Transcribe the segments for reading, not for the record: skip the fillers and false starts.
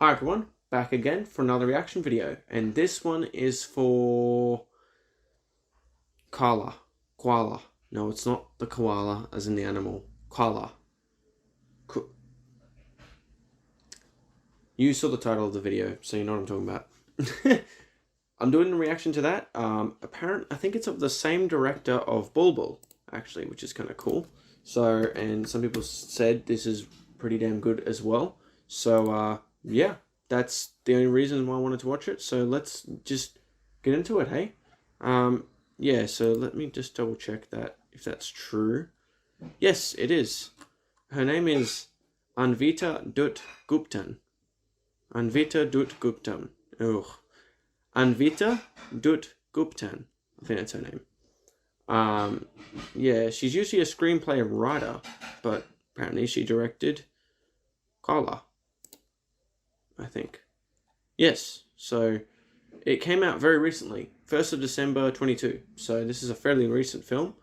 Hi everyone, back again for another reaction video, and this one is for Qala. Qala. No, it's not the koala as in the animal. Qala. You saw the title of the video, so you know what I'm talking about. I'm doing a reaction to that. I think it's of the same director of Bulbul, actually, which is kind of cool. So, and some people said this is pretty damn good as well. So, yeah, that's the only reason why I wanted to watch it. So let's just get into it, hey? Yeah, so let me just double check that, if that's true. Yes, it is. Her name is Anvita Dutt Guptan. Anvita Dutt Guptan. Ugh. Anvita Dutt Guptan. I think that's her name. Yeah, she's usually a screenplay writer, but apparently she directed Qala, I think. Yes, so it came out very recently, 1st of December 22. So this is a fairly recent film.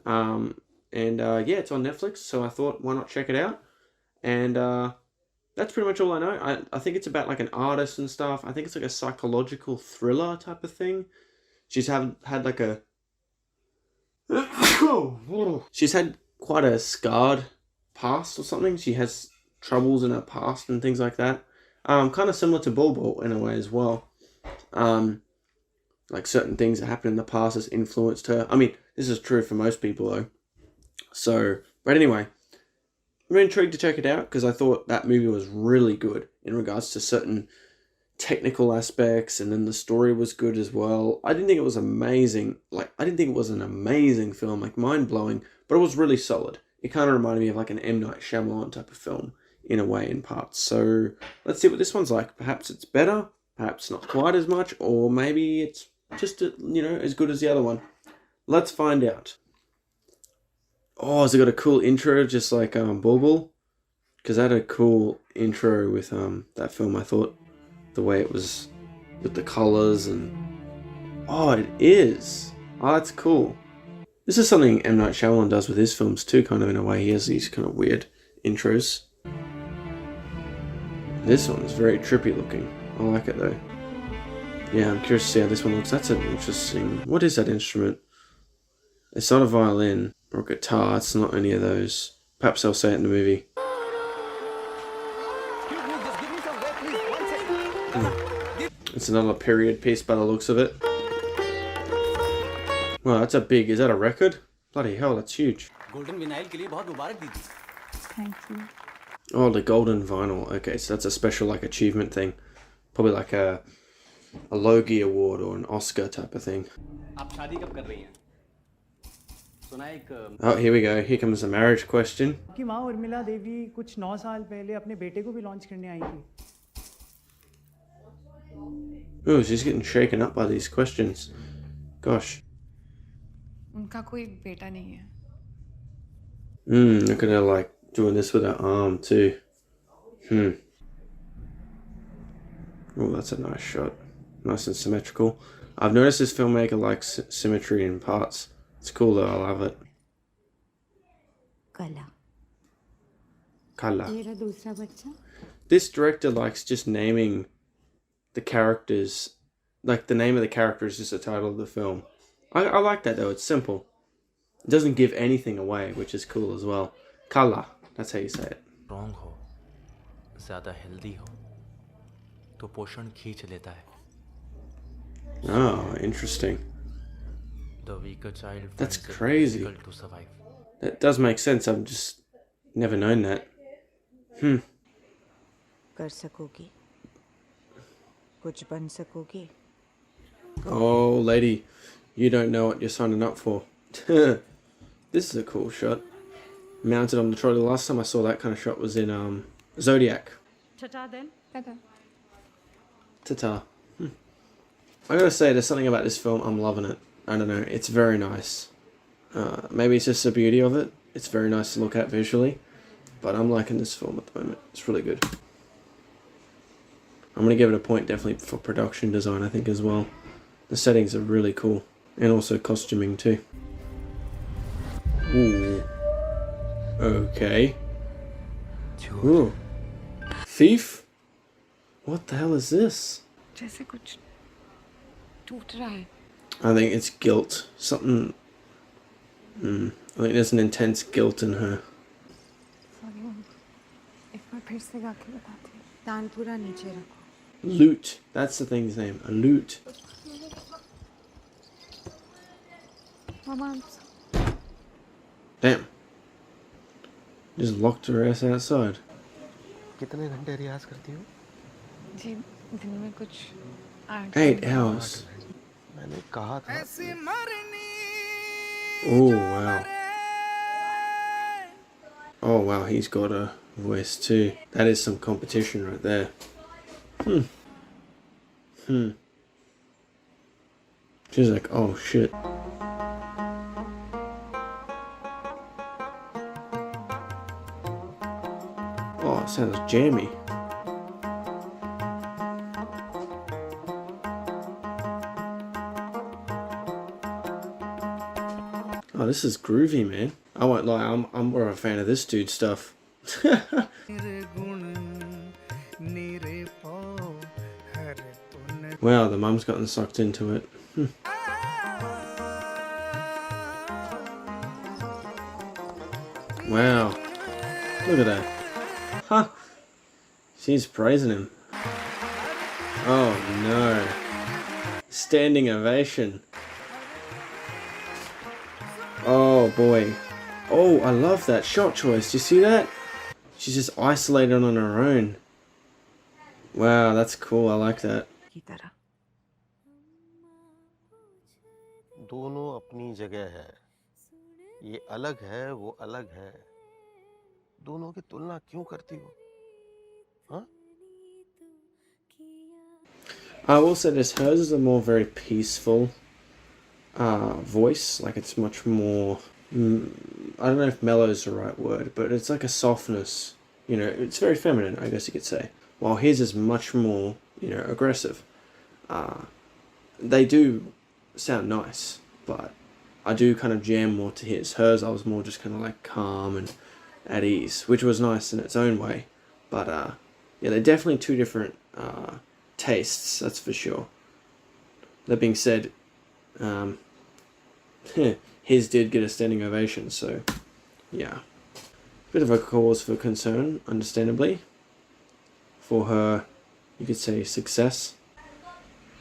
Yeah, it's on Netflix, so I thought, why not check it out? And that's pretty much all I know. I think it's about like an artist and stuff. I think it's like a psychological thriller type of thing. She's had like a... She's had quite a scarred past or something. She has troubles in her past and things like that. Kind of similar to Bulbul in a way as well. Like certain things that happened in the past has influenced her. I mean, this is true for most people though. So, but anyway, I'm intrigued to check it out because I thought that movie was really good in regards to certain technical aspects, and then the story was good as well. I didn't think it was amazing. Like, I didn't think it was an amazing film, like mind-blowing, but it was really solid. It kind of reminded me of like an M. Night Shyamalan type of film in a way, in parts. So let's see what this one's like. Perhaps it's better, perhaps not quite as much, or maybe it's just, you know, as good as the other one. Let's find out. Oh, has it got a cool intro, just like Bulbul? Because I had a cool intro with that film, I thought. The way it was with the colours and... Oh, it is! Oh, that's cool. This is something M. Night Shyamalan does with his films too, kind of in a way. He has these kind of weird intros. This one's very trippy looking. I like it though. Yeah, I'm curious to see how this one looks. That's an interesting... What is that instrument? It's not a violin or a guitar. It's not any of those. Perhaps they'll say it in the movie. It's another period piece by the looks of it. Wow, that's a big... Is that a record? Bloody hell, that's huge. Thank you. Oh, the golden vinyl. Okay, so that's a special like achievement thing. Probably like a Logie Award or an Oscar type of thing. Oh, here we go. Here comes the marriage question. Oh, she's getting shaken up by these questions. Gosh. उनका कोई बेटा नहीं है. Look at her like doing this with her arm too. Oh, that's a nice shot. Nice and symmetrical. I've noticed this filmmaker likes symmetry in parts. It's cool though, I love it. Qala. Qala. This director likes just naming the characters, like the name of the character is just the title of the film. I like that though, it's simple. It doesn't give anything away, which is cool as well. Qala, that's how you say it. Strong हो, ज़्यादा healthy हो, तो पोषण खींच लेता है. Oh, interesting. The weaker child That's finds it crazy. difficult to survive. That does make sense. I've just never known that. कर सकोगी, कुछ बन सकोगी. Oh, lady, you don't know what you're signing up for. This is a cool shot. Mounted on the trolley. Last time I saw that kind of shot was in Zodiac. Ta-ta then. Ta-ta. Ta-ta. I gotta say, there's something about this film, I'm loving it. I don't know, it's very nice. Maybe it's just the beauty of it. It's very nice to look at visually. But I'm liking this film at the moment. It's really good. I'm gonna give it a point definitely for production design, I think, as well. The settings are really cool. And also costuming too. Ooh. Okay. Ooh. Thief? What the hell is this? जैसे कुछ टूट रहा है. I think it's guilt. Something... I think there's an intense guilt in her. Sorry mummy. एक बार फिर से गा के बताती हूँ. तानपुरा नीचे रखो. Lute. That's the thing's name. A lute. Mama. Damn. Just locked her ass outside. कितने घंटे रियाज करती हो? जी दिन में कुछ 8 hours. मैंने कहा था. Oh, wow. Oh, wow, he's got a voice too. That is some competition right there. She's like, oh, shit. Oh, it sounds jammy. Oh, this is groovy, man. I won't lie, I'm more of a fan of this dude's stuff. Wow, the mum's gotten sucked into it. Wow. Look at that. Huh. She's praising him. Oh no. Standing ovation. Oh boy. Oh, I love that shot choice. Do you see that? She's just isolated on her own. Wow, that's cool. I like that. की तरह. दोनों अपनी जगह है. ये अलग है, वो अलग है. दोनों की तुलना क्यों करती हो? हाँ? I will say this, hers is a more very peaceful voice. Like it's much more, I don't know if mellow is the right word, but it's like a softness, you know, it's very feminine, I guess you could say. While his is much more, you know, aggressive. They do sound nice, but I do kind of jam more to his. Hers, I was more just kind of like calm and at ease, which was nice in its own way. But yeah, they're definitely two different tastes, that's for sure. That being said, his did get a standing ovation, so yeah. Bit of a cause for concern, understandably, for her, you could say, success.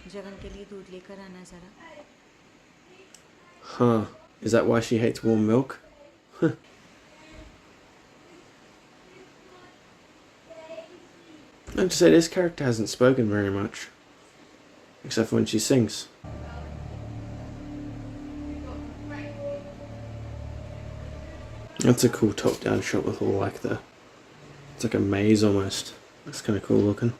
Jagan के लिए दूध लेकर आना जरा. Huh. Is that why she hates warm milk? Like I said, this character hasn't spoken very much. Except for when she sings. That's a cool top-down shot with all like the... It's like a maze almost. That's kind of cool looking.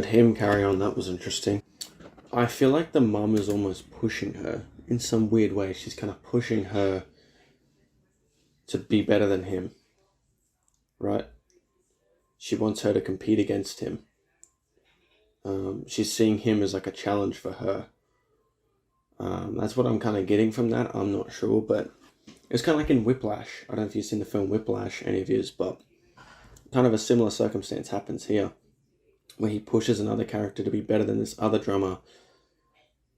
Him carry on, that was interesting. I feel like the mum is almost pushing her in some weird way. She's kind of pushing her to be better than him, right? She wants her to compete against him. She's seeing him as like a challenge for her. That's what I'm kind of getting from that. I'm not sure, but it's kind of like in Whiplash. I don't know if you've seen the film Whiplash, any of yous, but kind of a similar circumstance happens here, where he pushes another character to be better than this other drummer.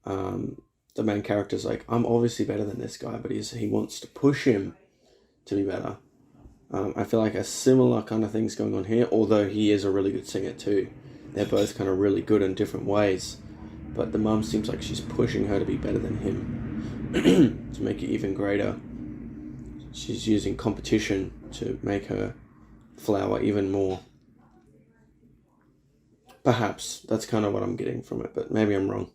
The main character's like, I'm obviously better than this guy, but he wants to push him to be better. I feel like a similar kind of thing's going on here, although he is a really good singer too. They're both kind of really good in different ways, but the mum seems like she's pushing her to be better than him, to make it even greater. She's using competition to make her flower even more. Perhaps that's kind of what I'm getting from it, but maybe I'm wrong.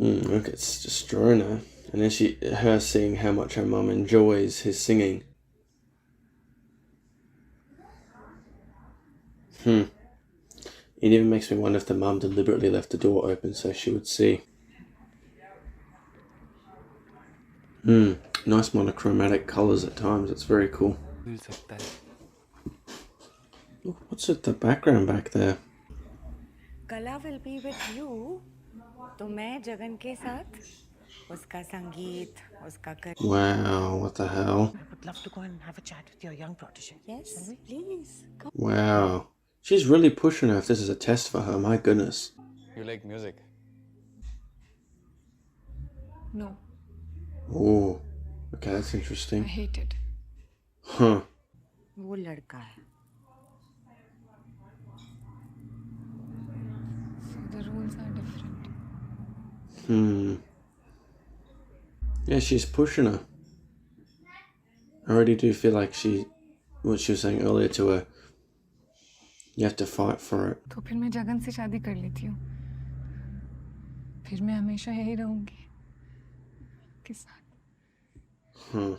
Look, it's destroying her. And then her seeing how much her mum enjoys his singing. Hmm. It even makes me wonder if the mum deliberately left the door open so she would see. Nice monochromatic colours at times. It's very cool. मिल सकता है. Look, what's at the background back there? कला will be with you तो मैं जगन के साथ उसका संगीत उसका कर Wow, what the hell? I would love to go and have a chat with your young protege. Yes, please. Come. Wow. She's really pushing her if this is a test for her, my goodness. You like music? No, Oh, okay, that's I interesting. hate it. Huh. वो लड़का है. So the rules are different. Yeah, she's pushing her. I already do feel like what she was saying earlier to her, you have to fight for it. तो फिर मैं जगन से शादी कर लेती हूँ. फिर मैं हमेशा यही रहूंगी के साथ. Huh.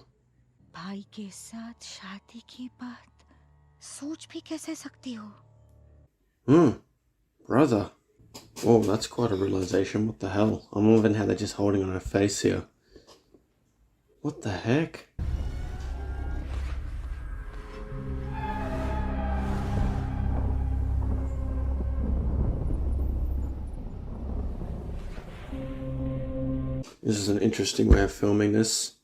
भाई के साथ शादी की बात सोच भी कैसे सकती हो? Brother. Oh, that's quite a realization. What the hell? I'm loving how they're just holding on her face here. What the heck? This is an interesting way of filming this.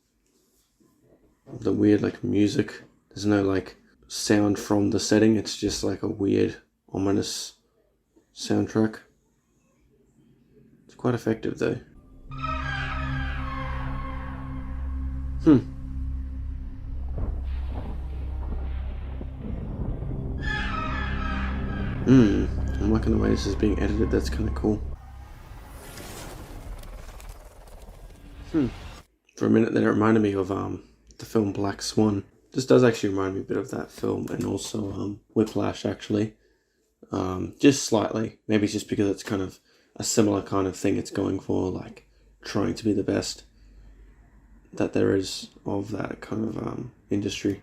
The weird, like, music. There's no, like, sound from the setting. It's just, like, a weird, ominous soundtrack. It's quite effective, though. I'm liking the way this is being edited. That's kind of cool. For a minute there, it reminded me of the film Black Swan. This does actually remind me a bit of that film, and also Whiplash, actually. Just slightly. Maybe it's just because it's kind of a similar kind of thing it's going for, like trying to be the best that there is of that kind of industry.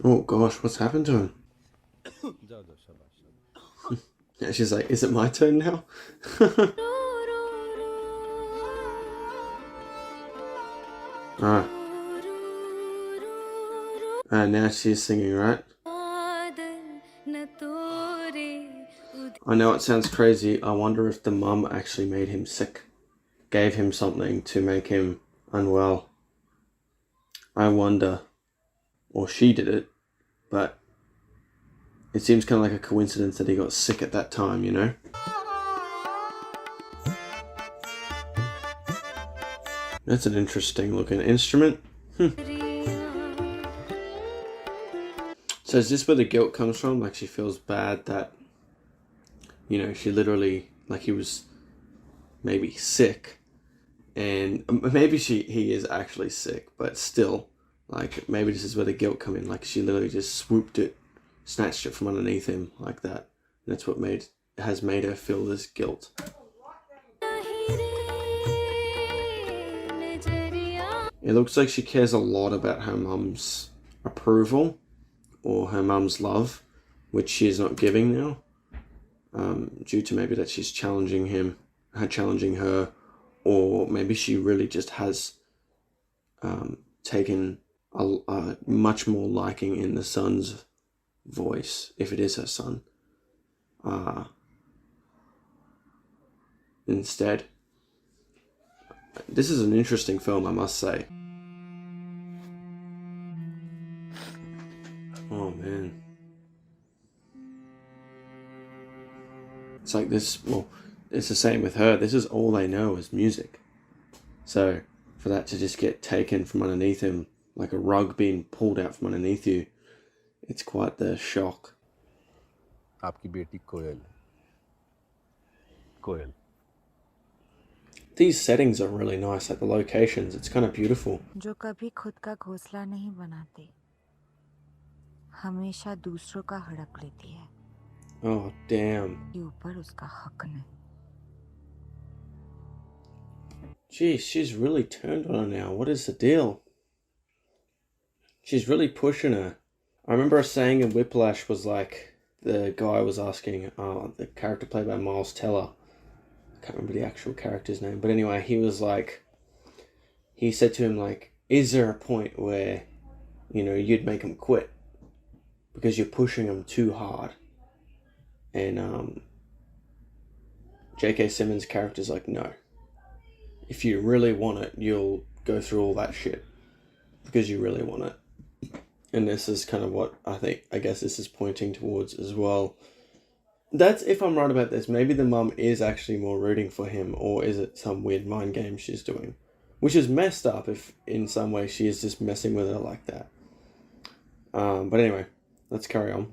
Oh gosh, what's happened to him? Yeah, she's like, is it my turn now? Now she's singing, right? I know it sounds crazy. I wonder if the mum actually made him sick. Gave him something to make him unwell. I wonder. Or she did it. But it seems kind of like a coincidence that he got sick at that time, you know? That's an interesting looking instrument. So is this where the guilt comes from? Like she feels bad that, you know, she literally, like he was maybe sick. And maybe he is actually sick, but still, like maybe this is where the guilt come in. Like she literally just swooped it, snatched it from underneath him like that. And that's what has made her feel this guilt. It looks like she cares a lot about her mum's approval or her mum's love, which she is not giving now, due to maybe that she's challenging her, or maybe she really just has taken a much more liking in the son's voice, if it is her son, instead. This is an interesting film, I must say. Oh man. It's like this, well, it's the same with her. This is all they know is music. So for that to just get taken from underneath him, like a rug being pulled out from underneath you, it's quite the shock. आपकी बेटी कोयल. कोयल. These settings are really nice, like the locations, it's kind of beautiful. जो कभी खुद का घोंसला नहीं बनाते, हमेशा दूसरों का हड़प लेती है. Oh, damn. के ऊपर उसका हक नहीं. Geez, she's really turned on her now. What is the deal? She's really pushing her. I remember a saying in Whiplash was like, the guy was asking, the character played by Miles Teller, I can't remember the actual character's name, but anyway, he was like, he said to him, like, is there a point where, you know, you'd make him quit because you're pushing him too hard? And J.K. Simmons' character's like, no. If you really want it, you'll go through all that shit because you really want it. And this is kind of what I guess this is pointing towards as well. That's if I'm right about this. Maybe the mum is actually more rooting for him, or is it some weird mind game she's doing? Which is messed up if in some way she is just messing with her like that. But anyway, let's carry on.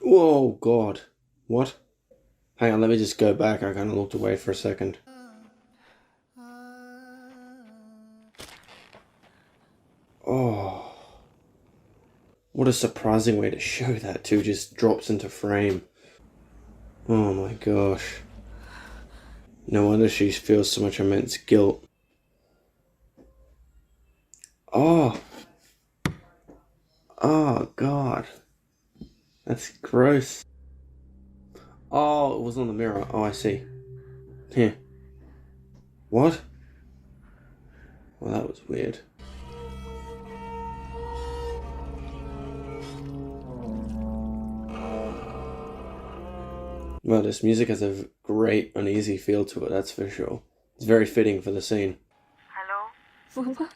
Whoa, God. What? Hang on, let me just go back. I kind of looked away for a second. Oh. What a surprising way to show that too. Just drops into frame. Oh my gosh. No wonder she feels so much immense guilt. Oh. Oh, God. That's gross. Oh, it was on the mirror. Oh, I see. Here. What? Well, that was weird. Well, this music has a great uneasy feel to it, that's for sure. It's very fitting for the scene. Mama.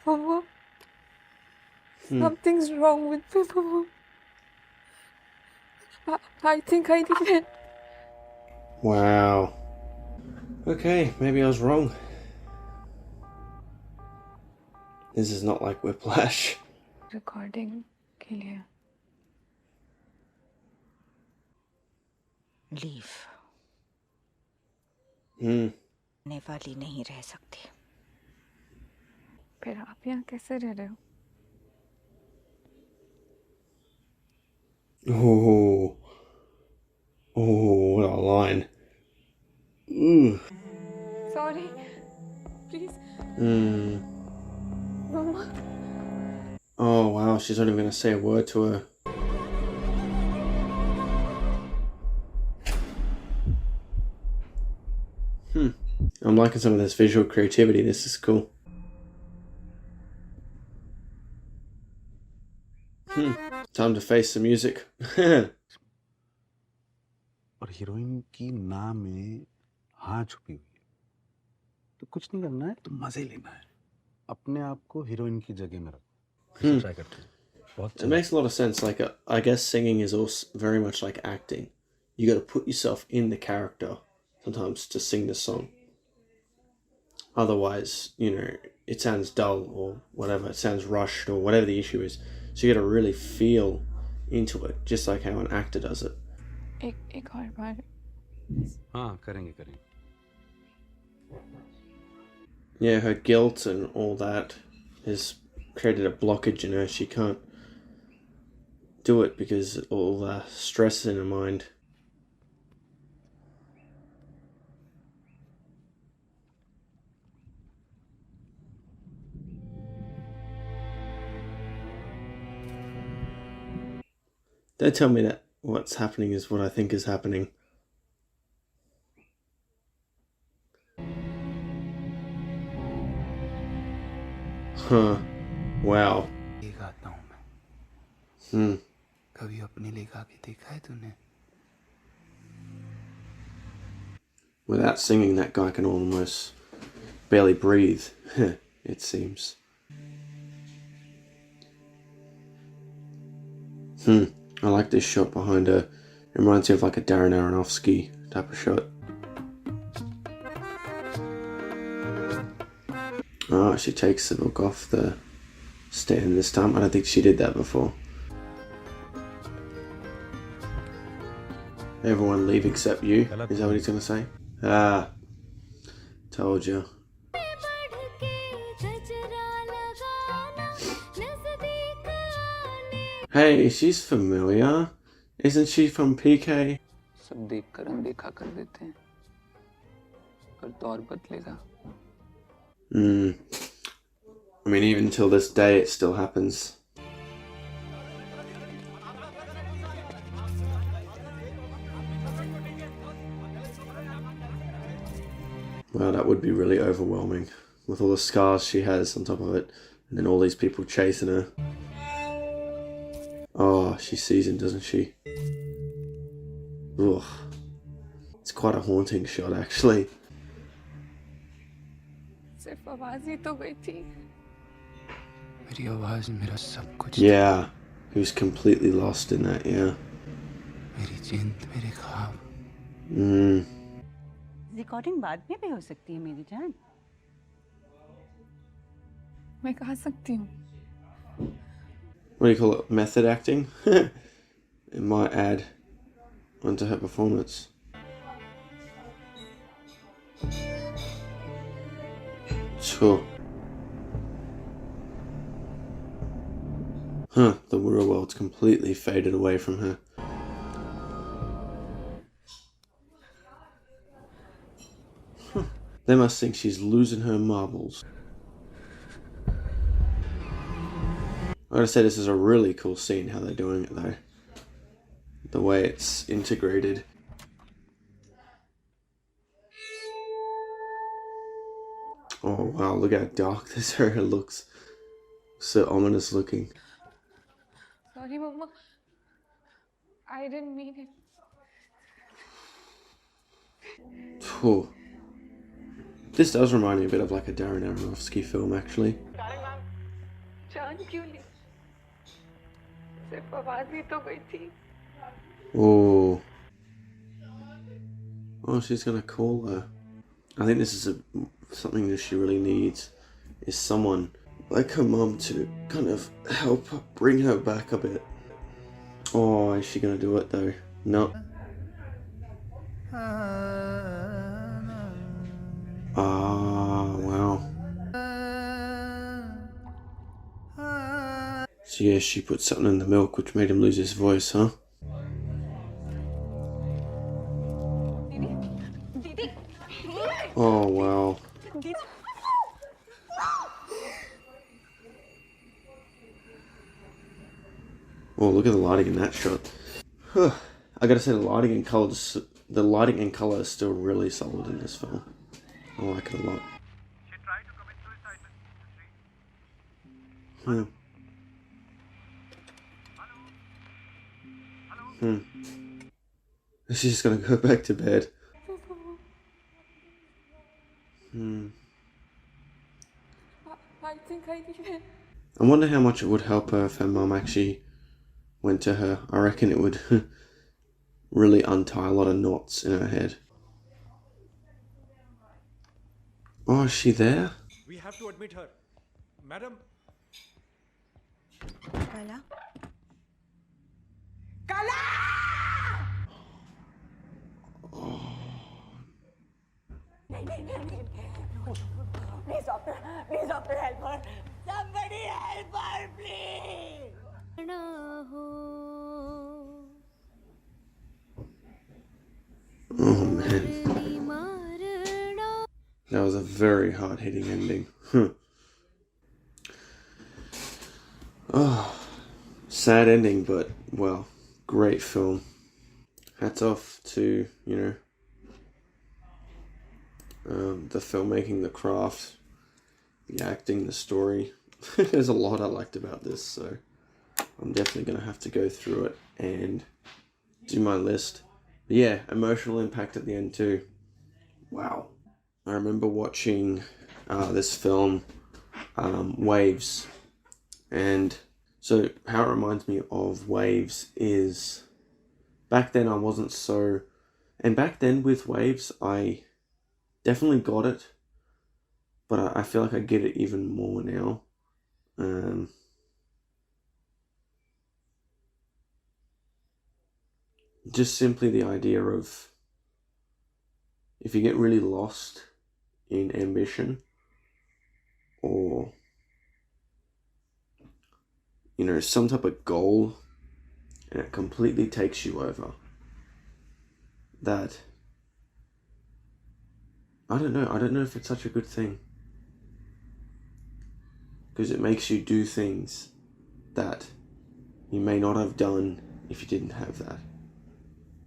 Mama. Something's wrong with me, Mama. I think I did it. Wow. Okay, maybe I was wrong. This is not like Whiplash. Recording के लिए. Leave Hmm. आने वाली नहीं रह सकती. फिर आप यहाँ कैसे रह रहे हो? Oh. Oh, what a line. Ooh. Sorry. Please. Hmm. Mama. Oh, wow, she's not even going to say a word to her. I'm liking some of this visual creativity. This is cool. Time to face the music. और heroine की नाम में हाँ छुपी हुई है. तो कुछ नहीं करना है, तो मजे लेना है. अपने आप को हीरोइन की जगह में रखो. ट्राई करते हैं. It makes a lot of sense. Like, I guess singing is also very much like acting. You got to put yourself in the character sometimes to sing the song. Otherwise, you know, it sounds dull or whatever. It sounds rushed or whatever the issue is. So you got to really feel into it, just like how an actor does it. एक और बार. हाँ, करेंगे. Yeah, her guilt and all that has created a blockage in her. She can't do it because all the stress in her mind. Don't tell me that what's happening is what I think is happening. Huh. Wow. ये गाता हूँ मैं. कभी अपने लिए गा के देखा है तूने? Without singing, that guy can almost barely breathe, it seems. I like this shot behind her. It reminds me of like a Darren Aronofsky type of shot. Oh, she takes the book off the stand this time. I don't think she did that before. Everyone leave except you. Is that what he's going to say? Ah, told you. Hey, she's familiar. Isn't she from PK? सब देखकर अनदेखा कर देते हैं, पर दौर बदलेगा. I mean, even till this day, it still happens. Wow, that would be really overwhelming, with all the scars she has on top of it, and then all these people chasing her. Oh, she sees him, doesn't she? Ugh. It's quite a haunting shot, actually. सिर्फ आवाज ही तो गई थी. मेरी आवाज मेरा सब कुछ. Yeah, he was completely lost in that, yeah. मेरी जिंद, मेरे ख्वाब. रिकॉर्डिंग बाद में भी हो सकती है मेरी जान. मैं कहा सकती हूँ. What do you call it? Method acting? It might add onto her performance. Sure. Huh, the real world's completely faded away from her. Huh. They must think she's losing her marbles. I gotta say, this is a really cool scene, how they're doing it though. The way it's integrated. Oh wow, look how dark this hair looks. So ominous looking. Sorry, Mama. I didn't mean it. Phew. This does remind me a bit of like a Darren Aronofsky film, actually. जान क्यों ली? सिर्फ आवाज ही तो गई थी. Oh. Oh, she's gonna call her. I think this is something that she really needs, is someone like her mum to kind of help bring her back a bit. Oh, is she gonna do it though? No. Ah, wow. So yeah, she put something in the milk which made him lose his voice, huh? Oh, wow. Oh, look at the lighting in that shot. I gotta say, the lighting and color is still really solid in this film. I like it a lot. She tried to commit suicide, Mrs. Hello? She's just gonna go back to bed. I think I did. I wonder how much it would help her if her mum actually went to her. I reckon it would really untie a lot of knots in her head. Oh, is she there? We have to admit her. Madam, Qala? Please, doctor, help her. Somebody help her, please. Oh man. That was a very hard-hitting ending. Oh, sad ending, but well, great film. Hats off to, the filmmaking, the craft, the acting, the story. There's a lot I liked about this, so I'm definitely going to have to go through it and do my list. But yeah, emotional impact at the end too. Wow. I remember watching this film, Waves, and so how it reminds me of Waves is back then I wasn't so, and back then with Waves I definitely got it, but I feel like I get it even more now. Just simply the idea of if you get really lost in ambition or some type of goal and it completely takes you over, that, I don't know if it's such a good thing. Because it makes you do things that you may not have done if you didn't have that.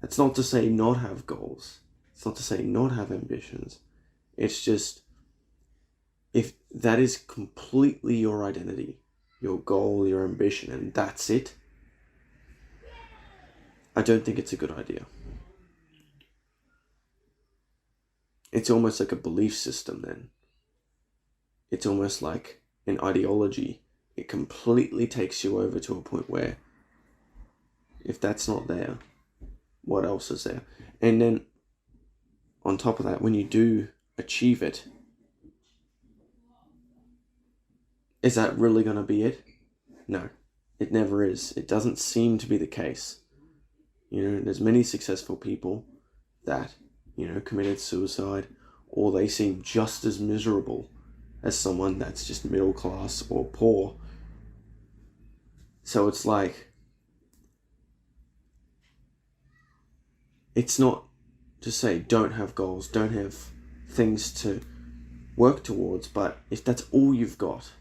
It's not to say not have goals. It's not to say not have ambitions. It's just, if that is completely your identity, your goal, your ambition, and that's it, I don't think it's a good idea. It's almost like a belief system then. It's almost like an ideology. It completely takes you over to a point where, if that's not there, what else is there? And then, on top of that, when you do achieve it, is that really going to be it? No, it never is. It doesn't seem to be the case. There's many successful people that, committed suicide, or they seem just as miserable as someone that's just middle class or poor. So it's like, it's not to say don't have goals, don't have things to work towards, but if that's all you've got,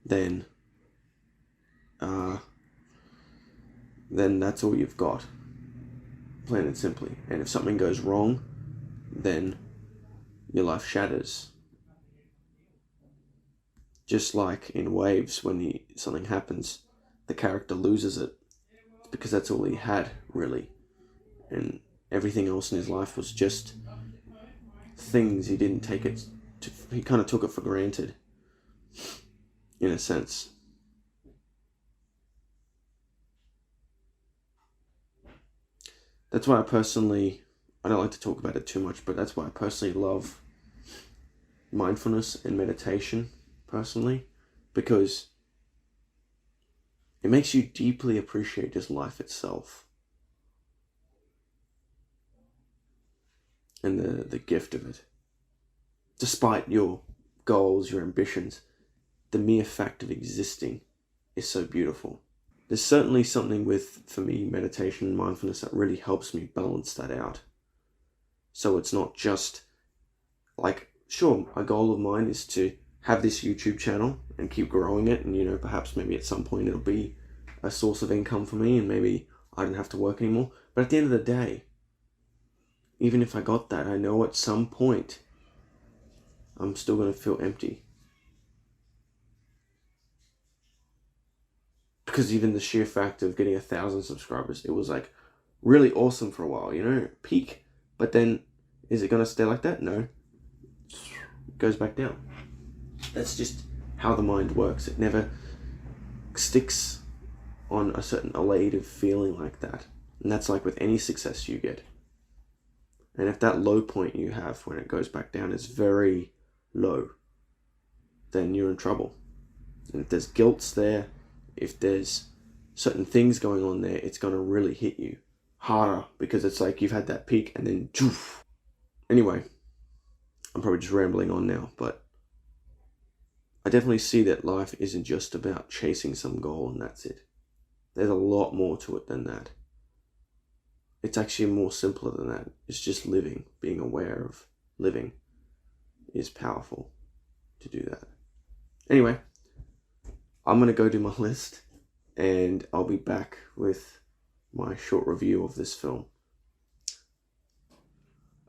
then that's all you've got, plain and simply. And if something goes wrong, then your life shatters. Just like in Waves, when something happens, the character loses it. It's because that's all he had, really. And everything else in his life was just things he didn't take it to, he kind of took it for granted, in a sense. That's why I don't like to talk about it too much, but that's why I personally love mindfulness and meditation, personally, because it makes you deeply appreciate just life itself. And the gift of it. Despite your goals, your ambitions, the mere fact of existing is so beautiful. There's certainly something for me, meditation and mindfulness that really helps me balance that out. So it's not just like, sure, a goal of mine is to have this YouTube channel and keep growing it, and perhaps maybe at some point it'll be a source of income for me and maybe I don't have to work anymore. But at the end of the day, even if I got that, I know at some point I'm still going to feel empty. Because even the sheer fact of getting 1,000 subscribers, it was like really awesome for a while, peak. But then, is it going to stay like that? No. It goes back down. That's just how the mind works. It never sticks on a certain elative feeling like that. And that's like with any success you get. And if that low point you have when it goes back down is very low, then you're in trouble. And if there's guilt there, if there's certain things going on there, it's going to really hit you harder, because it's like you've had that peak and then choof. Anyway, I'm probably just rambling on now, but I definitely see that life isn't just about chasing some goal and that's it. There's a lot more to it than that. It's actually more simpler than that. It's just living. Being aware of living is powerful to do that. Anyway, I'm going to go do my list and I'll be back with my short review of this film.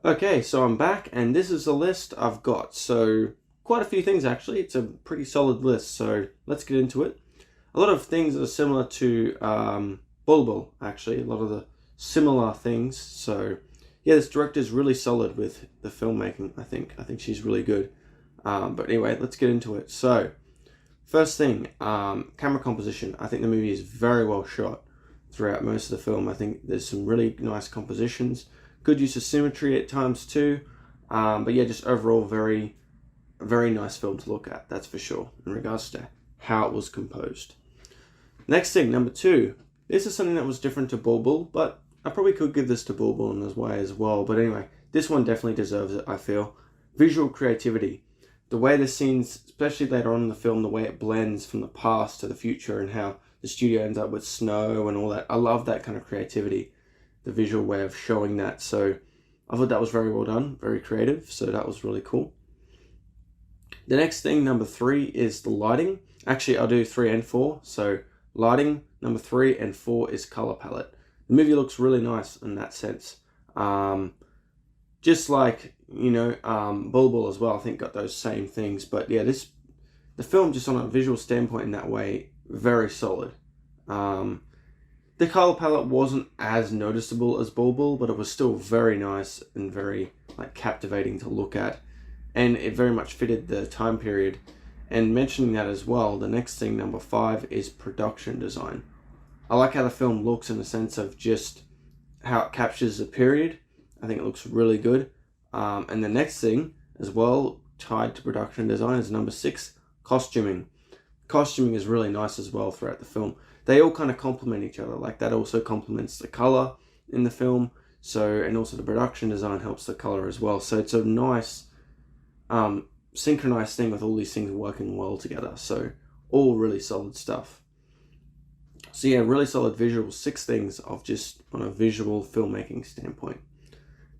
Okay, so I'm back and this is the list I've got. So quite a few things actually. It's a pretty solid list, so let's get into it. A lot of things that are similar to Bulbul, actually. A lot of the similar things. So yeah, this director's really solid with the filmmaking, I think. I think she's really good. But anyway, let's get into it. So first thing, camera composition. I think the movie is very well shot throughout most of the film. I think there's some really nice compositions. Good use of symmetry at times too. But yeah, just overall very, very nice film to look at, that's for sure, in regards to how it was composed. Next thing, number 2. This is something that was different to Bulbul, but I probably could give this to Bulbul in this way as well. But anyway, this one definitely deserves it, I feel. Visual creativity. The way the scenes, especially later on in the film, the way it blends from the past to the future and how the studio ends up with snow and all that. I love that kind of creativity, the visual way of showing that. So I thought that was very well done, very creative. So that was really cool. The next thing, number 3, is the lighting. Actually, I'll do 3 and 4. So lighting, number 3, and 4 is color palette. The movie looks really nice in that sense. Just like, you know, Bulbul as well, I think got those same things. But yeah, the film, just on a visual standpoint in that way, very solid. The color palette wasn't as noticeable as Bulbul, but it was still very nice and very like captivating to look at. And it very much fitted the time period. And mentioning that as well, the next thing, number 5, is production design. I like how the film looks in the sense of just how it captures the period. I think it looks really good. And the next thing as well, tied to production design, is number 6, costuming. Costuming is really nice as well throughout the film. They all kind of complement each other. Like that also complements the color in the film. So, and also the production design helps the color as well. So it's a nice synchronized thing with all these things working well together. So all really solid stuff. So yeah, really solid visuals. 6 things of just on a visual filmmaking standpoint.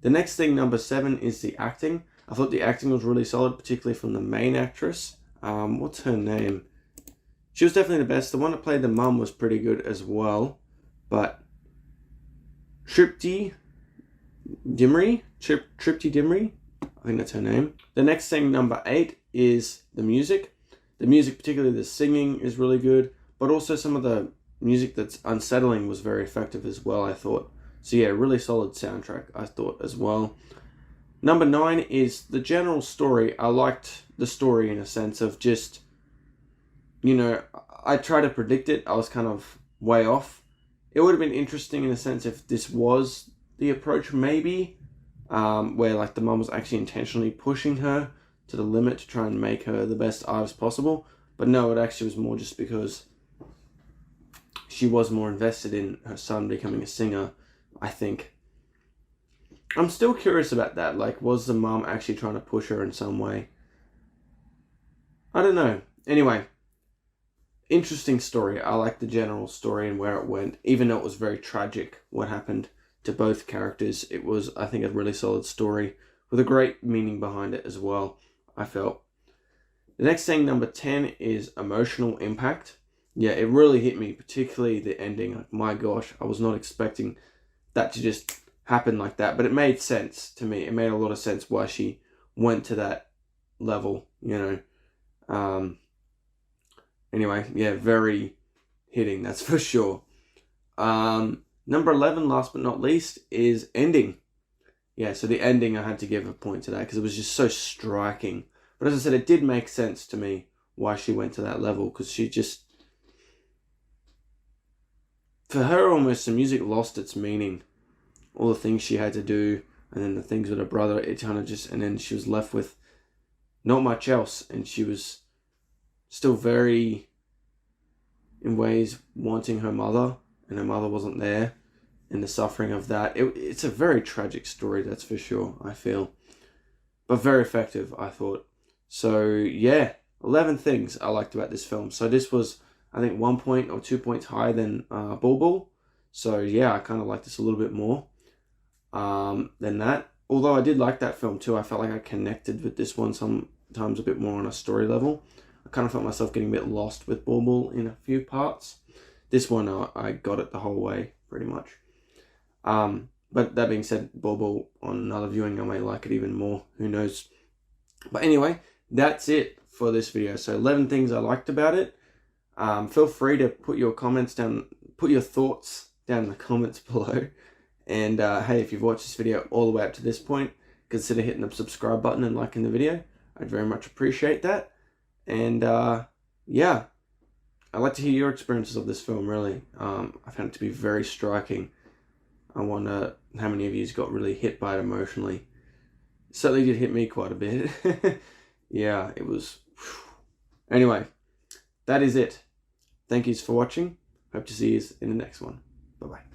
The next thing, number 7, is the acting. I thought the acting was really solid, particularly from the main actress. What's her name? She was definitely the best. The one that played the mum was pretty good as well. But Tripti Dimri? Tripti Dimri? I think that's her name. The next thing, number 8, is the music. The music, particularly the singing, is really good. But also some of the music that's unsettling was very effective as well, I thought. So yeah, really solid soundtrack, I thought, as well. Number 9 is the general story. I liked the story in a sense of just, you know, I tried to predict it. I was kind of way off. It would have been interesting in a sense if this was the approach, maybe, where like the mum was actually intentionally pushing her to the limit to try and make her the best artist possible. But no, it actually was more just because she was more invested in her son becoming a singer, I think. I'm still curious about that. Like, was the mum actually trying to push her in some way? I don't know. Anyway, interesting story. I like the general story and where it went, even though it was very tragic what happened to both characters. It was, I think, a really solid story with a great meaning behind it as well, I felt. The next thing, number 10, is emotional impact. Yeah, it really hit me, particularly the ending. Like, my gosh, I was not expecting that to just happen like that, but it made sense to me. It made a lot of sense why she went to that level, you know. Anyway, yeah, very hitting, that's for sure. Number 11, last but not least, is ending. Yeah, so the ending, I had to give a point to that because it was just so striking. But as I said, it did make sense to me why she went to that level, because she just, for her, almost the music lost its meaning. All the things she had to do, and then the things with her brother, it kind of just, and then she was left with not much else, and she was still very, in ways, wanting her mother, and her mother wasn't there, and the suffering of that. It's a very tragic story, that's for sure, I feel. But very effective, I thought. So, yeah, 11 things I liked about this film. So this was, I think, 1 point or 2 points higher than Bulbul. So, yeah, I kind of like this a little bit more than that. Although I did like that film too. I felt like I connected with this one sometimes a bit more on a story level. I kind of felt myself getting a bit lost with Bulbul in a few parts. This one, I got it the whole way, pretty much. But that being said, Bulbul, on another viewing, I may like it even more. Who knows? But anyway, that's it for this video. So 11 things I liked about it. Feel free to put your comments down, put your thoughts down in the comments below. And hey, if you've watched this video all the way up to this point, consider hitting the subscribe button and liking the video. I'd very much appreciate that. And yeah, I'd like to hear your experiences of this film, really. I found it to be very striking. I wonder how many of you got really hit by it emotionally. It certainly did hit me quite a bit. Yeah, it was... Anyway, that is it. Thank yous for watching. Hope to see you in the next one. Bye-bye.